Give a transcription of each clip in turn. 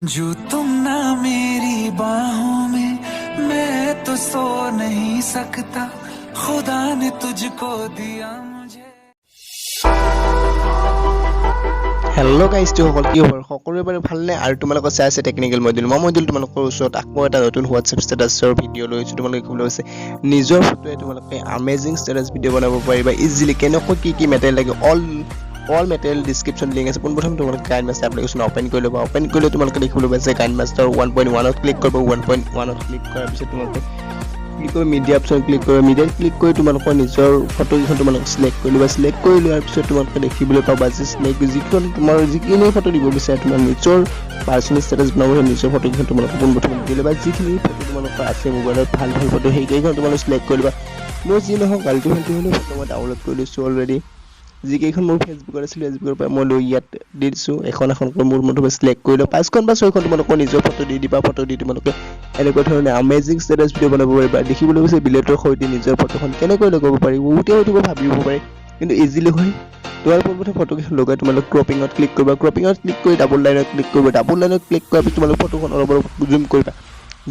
जो तुम ना मेरी बाहों में, मैं तो सो नहीं सकता, खुदा ने तुझको दिया मुझे। हेল্ল' গাইজ সকল কি খবৰ সকলোৰে বাৰু ভালনে আৰু তোমালোকৰ চাই আছে টেকনিকেল মডিউল তোমালোকৰ ওচৰত আকৌ এটা নতুন হোৱাটছএপ ষ্টেটাছৰ ভিডিঅ' লৈছোঁ তোমালোকে ক'বলৈ হৈছে নিজৰ ফটোৱে তোমালোকে আমেজিং ষ্টেটাছ ভিডিঅ' বনাব পাৰিবা ইজিলি কেনেকৈ কি মেটেৰিয়েল লাগে অল মেটেৰিয়েল ডিছক্ৰিপশ্যন লিংক আছে পোনপ্ৰথম তোমালোকে কাইনমাষ্টাৰ এপ্লিকেশ্যন অ'পেন কৰি ল'বা অ'পেন কৰিলে তোমালোকে দেখিবলৈ পাইছে কাইনমাষ্টাৰ 1.1ত ক্লিক কৰিব 1.1ত ক্লিক কৰাৰ পিছত তোমালোকে ক্লিক কৰি মিডিয়া অপশ্যন ক্লিক কৰি মিডিয়াত ক্লিক কৰি তোমালোকৰ নিজৰ ফটোকেইখন তোমালোকে চিলেক্ট কৰি ল'বা চিলেক্ট কৰি লোৱাৰ পিছত তোমালোকে দেখিবলৈ পাবা যে যিখন তোমাৰ যিখিনি ফটো দিব বিচাৰে তোমাৰ নিজৰ পাৰ্চনেল ষ্টেটাছ বনাবলৈ নিজৰ ফটোকেইখন তোমালোকে পোনপ্ৰথমে দি ল'বা যিখিনি ফটো তোমালোকৰ আছে মোবাইলত ভাল ফটো সেইকেইখন তোমালোকে চিলেক্ট কৰি ল'বা মোৰ যি নহওক আল্টিমেটলি হ'লেও ফটো মই ডাউনলোড কৰি লৈছোঁ অলৰেডি যিকেইখন মোৰ ফেচবুকত আছিল ফেচবুকৰ পৰা মই লৈ ইয়াত দি দিছোঁ এখনকৈ মোৰ মতে চিলেক্ট কৰি লওঁ 5খন বা 6খন তোমালোকৰ নিজৰ ফটো দি দিবা ফটো দি তোমালোকে এনেকুৱা ধৰণে আমেজিং ষ্টেটাছ ভিডিঅ' বনাব পাৰিবা দেখিবলৈ গৈছে বিলেটৰ সৈতে নিজৰ ফটোখন কেনেকৈ লগাব পাৰি বহুতে হয়তো ভাবিব পাৰে কিন্তু ইজিলি হয় তোমাৰ পোনপ্ৰথমে ফটোকেইখন লগাই তোমালোক ক্ৰপিঙত ক্লিক কৰিবা ক্ৰপিঙত ক্লিক কৰি ডাবল লাইনত ক্লিক কৰিবা ডাবল লাইনত ক্লিক কৰাৰ পিছত তোমালোক ফটোখন অলপ জুম কৰিবা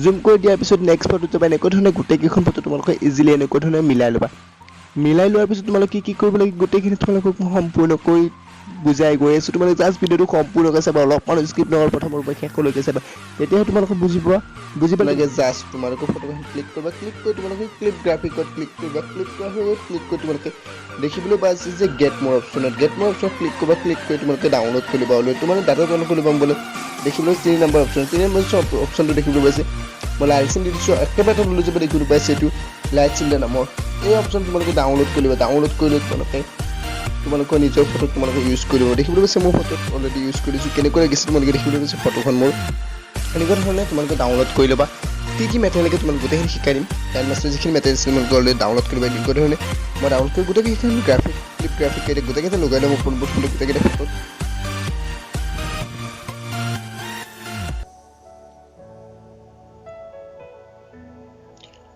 জুম কৰি দিয়াৰ পিছত নেক্সট ফটোত যাবা এনেকুৱা ধৰণে গোটেইকেইখন ফটো তোমালোকে ইজিলি এনেকুৱা ধৰণে মিলাই ল'বা মিলাই লোৱাৰ পিছত তোমালোকে কি কৰিব লাগে গোটেইখিনি তোমালোকক সম্পূৰ্ণকৈ বুজাই গৈ আছোঁ তোমালোকে জাষ্ট ভিডিঅ'টো সম্পূৰ্ণকৈ চাবা অলপমান স্কিপ নকৰ প্ৰথমৰ পৰা শেষলৈকে চাবা তেতিয়াহে তোমালোকে বুজি লাগে জাষ্ট তোমালোকে ফটোখন ক্লিক কৰিবা ক্লিক কৰি তোমালোকে ক্লিপ গ্ৰাফিকত ক্লিক কৰিবা ক্লিক কৰি তোমালোকে দেখিবলৈ পাইছে যে গেট মোৰ অপশ্যনত ক্লিক কৰিবা ক্লিক কৰি তোমালোকে ডাউনলোড কৰি ল'বা তোমালোকে ডাটা ডাউনলোড কৰি ল'বা বোলে দেখিবলৈ 3 নম্বৰ অপশ্যনটো দেখিবলৈ পাইছে মই লাইট চিন দি দিছোঁ একেবাৰে লৈ যাব দেখিবলৈ পাইছে এইটো লাইট চিন নামৰ এই অপশ্যন তোমালোকে ডাউনলোড কৰি ল'বা ডাউনলোড কৰিলে তোমালোকৰ নিজৰ ফটো তোমালোকে ইউজ কৰিব দেখিবলৈ পাইছে মোৰ ফটোত অলৰেডি ইউজ কৰিছোঁ কেনেকৈ লাগিছে তোমালোকে দেখিবলৈ পাইছে ফটোখন মোৰ এনেকুৱা ধৰণে তোমালোকে ডাউনলোড কৰি ল'বা কি মেটেৰিয়েল লাগে তোমালোকে গোটেইখিনি শিকাই দিম কাইনমাষ্টাৰ যিখিনি মেটেৰিয়েল আছিল তোমালোকে অলৰেডি ডাউনলোড কৰিব এনেকুৱা ধৰণে মই ডাউনলোড কৰি গোটেইকেইখন গ্ৰাফিক গোটেইকেইটা লগাই ল'ব পোনপ্ৰথমে গোটেইকেইটা ফটোত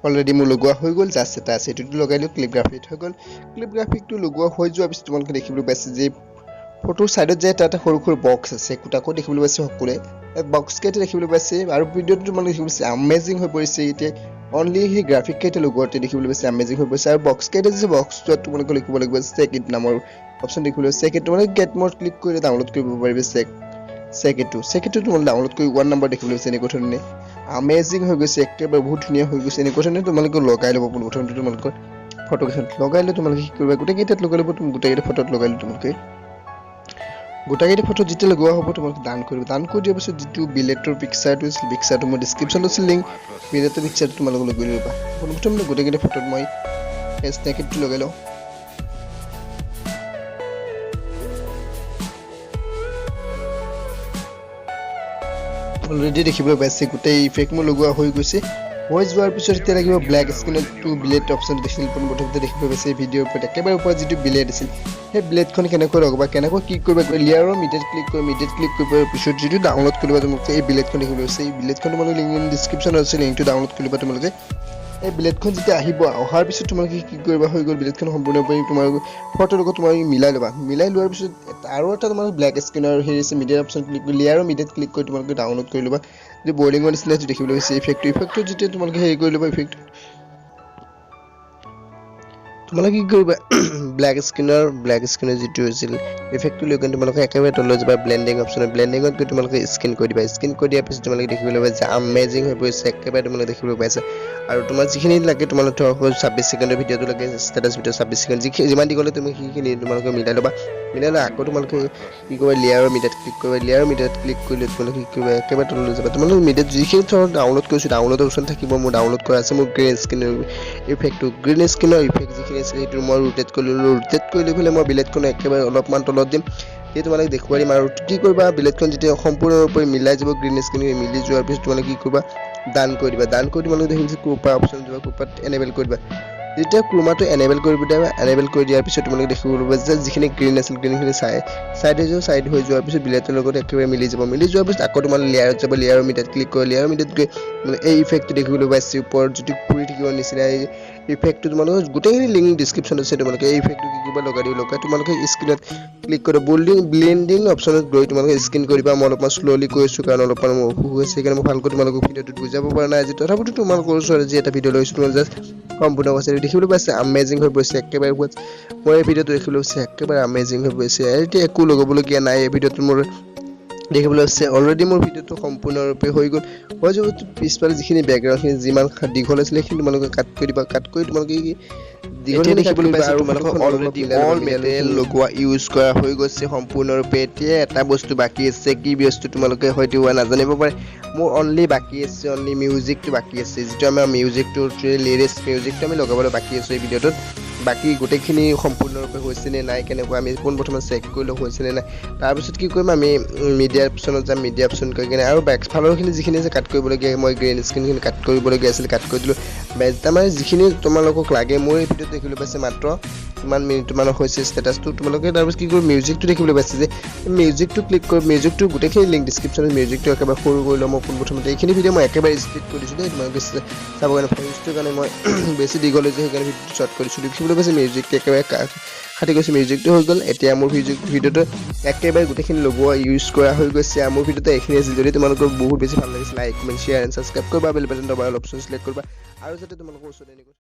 অলৰেডি মোৰ লগোৱা হৈ গ'ল জাষ্ট এটা আছে এইটো লগাই দিওঁ ক্লিপ গ্ৰাফিক হৈ গ'ল ক্লিপ গ্ৰাফিকটো লগোৱা হৈ যোৱাৰ পিছত তোমালোকে দেখিবলৈ পাইছে যে ফটোৰ ছাইডত যে এটা সৰু বক্স আছে কোটাকো দেখিবলৈ পাইছে সকলোৱে বক্স কেইটা দেখিবলৈ পাইছে আৰু ভিডিঅ'টো তোমালোকে দেখিবলৈ পাইছে আমেজিং হৈ পৰিছে এতিয়া অনলি সেই গ্ৰাফিক কেইটা লগোৱাতে দেখিবলৈ পাইছে আমেজিং হৈ পৰিছে আৰু বক্স কেইটা যে বক্সটোত তোমালোকে লিখিব লাগিব চেকইট নামৰ অপশ্যন দেখিবলৈ চেকইট তোমালোকে গেট মোৰ ক্লিক কৰি ডাউনলোড কৰিব পাৰিবা চেকইটটো তোমালোকে ডাউনলোড কৰি 1 নম্বৰ দেখিবলৈ পাইছে এনেকুৱা ধৰণে আমেজিং হৈ গৈছে একেবাৰে বহুত ধুনীয়া হৈ গৈছে এনেকুৱা ধৰণে তোমালোকে লগাই ল'ব প্ৰথমতে তোমালোকৰ ফটোকেইখন লগাই লৈ তোমালোকে কি কৰিবা গোটেইকেইটাত লগাই ল'ব গোটেইকেইটা ফটোত লগাই লৈ তোমালোকে গোটেইকেইটা ফটো যেতিয়া লগোৱা হ'ব তোমালোকে ডান কৰিবা ডান কৰি দিয়াৰ পিছত যিটো বিলেটৰ পিকচাৰটো মই ডিছক্ৰিপশ্যনত আছে লিংক বিলেটৰ পিকচাৰটো তোমালোকে লগাই ল'বা প্ৰথমতে গোটেইকেইটা ফটোত মই স্নেকেটটো লগাই লওঁ অলৰেডি দেখিবলৈ পাইছে গোটেই ইফেক্ট মোৰ লগোৱা হৈ গৈছে হৈ যোৱাৰ পিছত এতিয়া লাগিব ব্লেক স্ক্ৰীণটো বিলেট অপশ্যন দেখিছিল প্ৰথমতে দেখিবলৈ পাইছে ভিডিঅ'ৰ ওপৰত একেবাৰে ওপৰত যিটো বিলেট আছিল সেই বিলেটখন কেনেকৈ লগাবা কেনেকৈ কি কৰিবা লেয়াৰৰ মিডিয়াত ক্লিক কৰাৰ পিছত যিটো ডাউনলোড কৰিবা তোমালোকে এই বিলেটখন দেখিবলৈ পাইছে এই বিলেটখন তোমালোকে লিংক ডিছক্ৰিপশ্যনত আছে লিংকটো ডাউনলোড কৰিবা তোমালোকে এই বিলেটখন যেতিয়া আহিব অহাৰ পিছত তোমালোকে কি কৰিবা হৈ গ'ল বিলেটখন সম্পূৰ্ণৰূপে তোমালোকে ফটোৰ লগত তোমালোকে মিলাই ল'বা মিলাই লোৱাৰ পিছত আৰু এটা তোমালোকে ব্লেক স্ক্ৰীণৰ হেৰি আছে মিডিয়াৰ অপশ্যন ক্লিক কৰি লেয়াৰৰ মিডিয়াত ক্লিক কৰি তোমালোকে ডাউনলোড কৰি ল'বা যে বৰ্ডিঙৰ নিচিনা দেখিবলৈ পাইছে ইফেক্টটো যেতিয়া তোমালোকে হেৰি কৰি ল'বা ইফেক্ট তোমালোকে কি কৰিবা ব্লেক স্ক্ৰীণৰ যিটো আছিল ইফেক্টটো লৈ কিনে তোমালোকে একেবাৰে তললৈ যাবা ব্লেণ্ডিঙত গৈ তোমালোকে স্কিন কৰি দিবা স্কিন কৰি দিয়াৰ পিছত তোমালোকে দেখিবলৈ পাবা যে আমেজিং হৈ পৰিছে একেবাৰে তোমালোকে দেখিবলৈ পাইছে আৰু তোমাৰ যিখিনি লাগে তোমালোকে ধৰক 26 ছেকেণ্ডৰ ভিডিঅ'টো লাগে ষ্টেটাছ ভিডিঅ' 26 ছেকেণ্ড যিমান দি গ'লে তুমি সেইখিনি তোমালোকে মিলাই ল'বা আকৌ তোমালোকে কি কৰিবা লেয়াৰৰ মিডিয়াত ক্লিক কৰিলে তোমালোকে কি কৰিবা একেবাৰে তললৈ যাবা তোমালোকে মিডিয়াত যিখিনি ধৰক ডাউনলোড কৰিছোঁ ডাউনলোড অপশ্যন থাকিব মোৰ ডাউনলোড কৰা আছে মোৰ গ্ৰীণ স্ক্ৰীণৰ ইফেক্ট যিখিনি আছে সেইটো মই ৰোটেট কৰি লৈ পেলাই মই বিলেটখন একেবাৰে অলপমান তলত দিম এই তোমালোকে দেখুৱাই দিম আৰু কি কৰিবা বিলেটখন যেতিয়া সম্পূৰ্ণৰূপে মিলাই যাব গ্ৰীণ স্ক্ৰীণ মিলি যোৱাৰ পিছত তোমালোকে কি কৰিবা ডান কৰি দিবা তোমালোকে দেখিছে কোপা অপশ্যন যাবা কোপাত এনেবল কৰি দিবা যেতিয়া ক্ৰোমাটো এনেবল কৰি দিয়াৰ পিছত তোমালোকে দেখিবলৈ পাবা যে যিখিনি গ্ৰীণ আছিল গ্ৰীণখিনি চাইড হৈ যোৱাৰ পিছত বিলেটৰ লগত একেবাৰে মিলি যোৱাৰ পিছত আকৌ তোমালোকে লেয়াৰত যাব লেয়াৰৰ মিডিয়াত ক্লিক কৰি লেয়াৰৰ মিডিয়াত গৈ মানে এই ইফেক্টটো দেখিবলৈ পাইছে ওপৰত যদি ঘূৰি থাকিব নিচিনা এই ইফেক্টটো তোমালোকে গোটেইখিনি লিংক ডিছক্ৰিপশ্যনত আছে তোমালোকে এই ইফেক্টটো কি কৰিবা লগাই তোমালোকে স্ক্ৰীনত ক্লিক কৰি ব্লেন্ডিং অপশ্যনত গৈ তোমালোকে স্ক্ৰীন কৰিবা মই অলপমান শ্ল'লি কৈছোঁ কাৰণ অলপমান মোৰ অসুখ হৈছে সেইকাৰণে মই ভালকৈ তোমালোকক ভিডিঅ'টোত বুজাব পৰা নাই আজি তথাপিতো তোমালোকৰ ওচৰত যি এটা ভিডিঅ' লৈছোঁ তোমালোকে জাষ্ট সম্পূৰ্ণ কৈছে দেখিবলৈ পাইছে আমেজিং হৈ পৰিছে একেবাৰে মই এই ভিডিঅ'টো দেখিবলৈ পাইছে একেবাৰে আমেজিং হৈ পৰিছে এতিয়া একো লগাবলগীয়া নাই এই ভিডিঅ'টো মোৰ দেখিবলৈ আছে অলৰেডি মোৰ ভিডিঅ'টো সম্পূৰ্ণৰূপে হৈ গ'ল হৈ যাব পিছফালে যিখিনি বেকগ্ৰাউণ্ডখিনি যিমান দীঘল আছিলে সেইখিনি তোমালোকে কাট কৰি তোমালোকে দীঘল দেখিবলৈ পাইছে তোমালোকে অলৰেডি অল মেটেৰিয়েল লগোৱা ইউজ কৰা হৈ গৈছে সম্পূৰ্ণৰূপে এতিয়া এটা বস্তু বাকী আছে কি বস্তু তোমালোকে হয়তো নাজানিব পাৰে মোৰ অনলি বাকী আছে অনলি মিউজিকটো বাকী আছে যিটো আমাৰ মিউজিকটো লিৰিক্স মিউজিকটো আমি লগাবলৈ বাকী আছে এই ভিডিঅ'টোত বাকী গোটেইখিনি সম্পূৰ্ণৰূপে হৈছে নে নাই কেনেকুৱা আমি পোনপ্ৰথমে চেক কৰি লওঁ হৈছে নে নাই তাৰপিছত কি কৰিম আমি মিডিয়া অপশ্যনত যাম মিডিয়া অপশ্যন কৰি কিনে আৰু বেক ফালৰখিনি যিখিনি আছে কাট কৰিবলগীয়া মই গ্ৰীণ স্ক্ৰীণখিনি কাট কৰিবলগীয়া আছিল কাট কৰি দিলোঁ তাৰমানে যিখিনি তোমালোকক লাগে মোৰ এই ভিডিঅ'ত দেখিবলৈ পাইছে মাত্ৰ কিমান মিনিটমানৰ হৈছে ষ্টেটাছটো তোমালোকে তাৰপিছত কি কৰিম মিউজিকটো দেখিবলৈ পাইছে যে মিউজিকটো ক্লিক কৰি মিউজিকটো গোটেইখিনি লিংক ডিছক্ৰিপশ্যনত মিউজিকটো একেবাৰে সৰু কৰি লওঁ মই পোনপ্ৰথমতে এইখিনি ভিডিঅ' মই একেবাৰে স্পীড কৰি দিছোঁ দেই তোমালোকে চাব কাৰণে ফিউজটোৰ কাৰণে মই বেছি দীঘল হৈছে সেইকাৰণে ভিডিঅ'টো শ্বৰ্ট কৰিছোঁ দেখিবলৈ পাইছে মিউজিকটো একেবাৰে খাটি গৈছে মিউজিকটো হৈ গ'ল এতিয়া মোৰ ভিডিঅ'টো একেবাৰে গোটেইখিনি লগোৱা ইউজ কৰা হৈ গৈছে মোৰ ভিডিঅ'টো এইখিনি আছিল যদি তোমালোকৰ বহুত বেছি ভাল লাগিছে like comment share and subscribe কৰিবা বেল বাটন দবাই অল অপশ্যন চিলেক্ট কৰিবা আৰু যাতে তোমালোকৰ ওচৰত